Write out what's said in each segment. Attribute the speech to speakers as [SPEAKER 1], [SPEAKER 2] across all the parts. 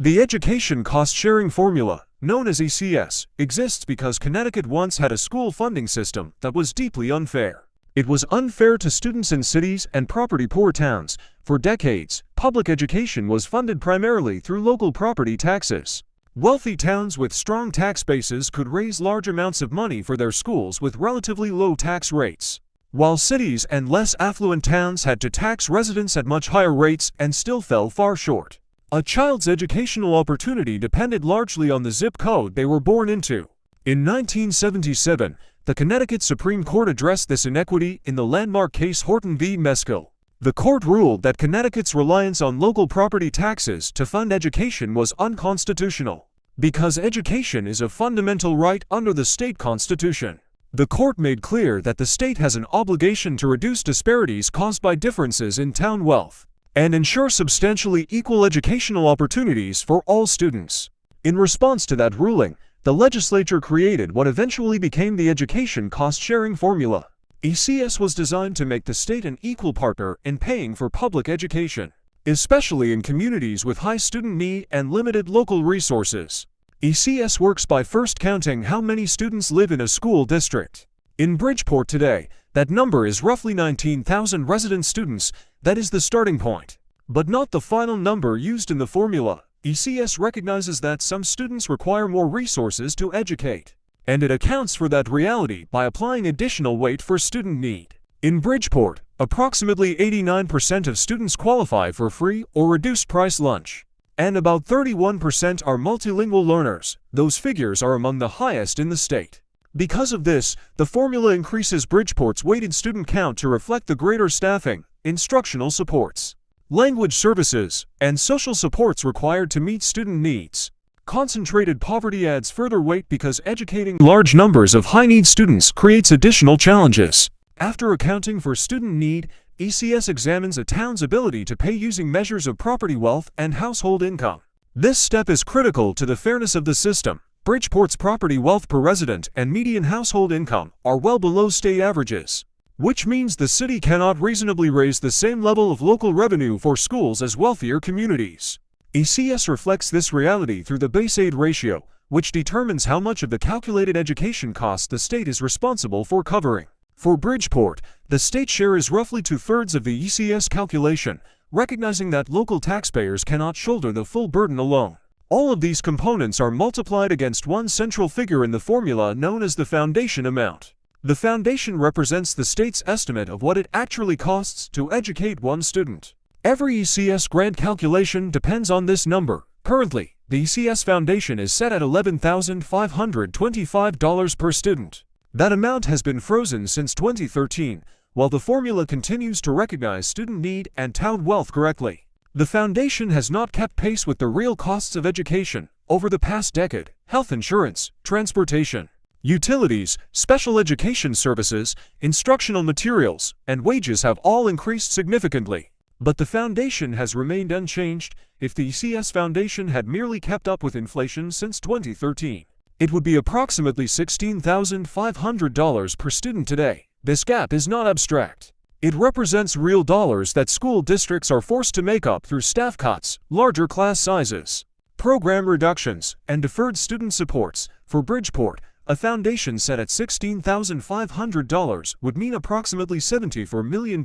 [SPEAKER 1] The education cost-sharing formula, known as ECS, exists because Connecticut once had a school funding system that was deeply unfair. It was unfair to students in cities and property-poor towns. For decades, public education was funded primarily through local property taxes. Wealthy towns with strong tax bases could raise large amounts of money for their schools with relatively low tax rates, while cities and less affluent towns had to tax residents at much higher rates and still fell far short. A child's educational opportunity depended largely on the zip code they were born into. In 1977, the Connecticut Supreme Court addressed this inequity in the landmark case Horton v. Meskel. The court ruled that Connecticut's reliance on local property taxes to fund education was unconstitutional, because education is a fundamental right under the state constitution. The court made clear that the state has an obligation to reduce disparities caused by differences in town wealth and ensure substantially equal educational opportunities for all students. In response to that ruling, the legislature created what eventually became the education cost-sharing formula. ECS was designed to make the state an equal partner in paying for public education, especially in communities with high student need and limited local resources. ECS works by first counting how many students live in a school district. In Bridgeport today, that number is roughly 19,000 resident students. That is the starting point, but not the final number used in the formula. ECS recognizes that some students require more resources to educate, and it accounts for that reality by applying additional weight for student need. In Bridgeport, approximately 89% of students qualify for free or reduced-price lunch, and about 31% are multilingual learners. Those figures are among the highest in the state. Because of this, the formula increases Bridgeport's weighted student count to reflect the greater staffing, instructional supports, language services, and social supports required to meet student needs. Concentrated poverty adds further weight because educating large numbers of high-need students creates additional challenges. After accounting for student need, ECS examines a town's ability to pay using measures of property wealth and household income. This step is critical to the fairness of the system. Bridgeport's property wealth per resident and median household income are well below state averages, which means the city cannot reasonably raise the same level of local revenue for schools as wealthier communities. ECS reflects this reality through the base aid ratio, which determines how much of the calculated education cost the state is responsible for covering. For Bridgeport, the state share is roughly 2/3 of the ECS calculation, recognizing that local taxpayers cannot shoulder the full burden alone. All of these components are multiplied against one central figure in the formula known as the foundation amount. The foundation represents the state's estimate of what it actually costs to educate one student. Every ECS grant calculation depends on this number. Currently, the ECS foundation is set at $11,525 per student. That amount has been frozen since 2013, while the formula continues to recognize student need and town wealth correctly. The foundation has not kept pace with the real costs of education. Over the past decade, health insurance, transportation, utilities, special education services, instructional materials, and wages have all increased significantly. But the foundation has remained unchanged. If the ECS foundation had merely kept up with inflation since 2013, it would be approximately $16,500 per student today. This gap is not abstract. It represents real dollars that school districts are forced to make up through staff cuts, larger class sizes, program reductions, and deferred student supports. For Bridgeport, a foundation set at $16,500 would mean approximately $74 million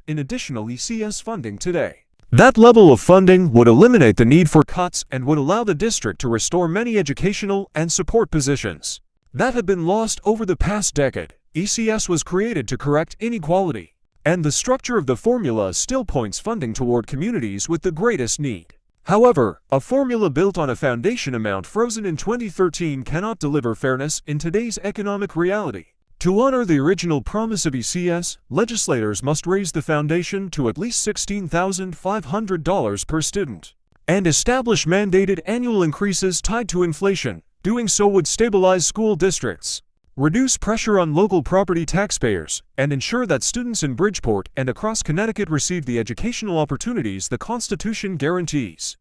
[SPEAKER 1] in additional ECS funding today. That level of funding would eliminate the need for cuts and would allow the district to restore many educational and support positions that had been lost over the past decade. ECS was created to correct inequality, and the structure of the formula still points funding toward communities with the greatest need. However, a formula built on a foundation amount frozen in 2013 cannot deliver fairness in today's economic reality. To honor the original promise of ECS, legislators must raise the foundation to at least $16,500 per student and establish mandated annual increases tied to inflation. Doing so would stabilize school districts, reduce pressure on local property taxpayers, and ensure that students in Bridgeport and across Connecticut receive the educational opportunities the Constitution guarantees.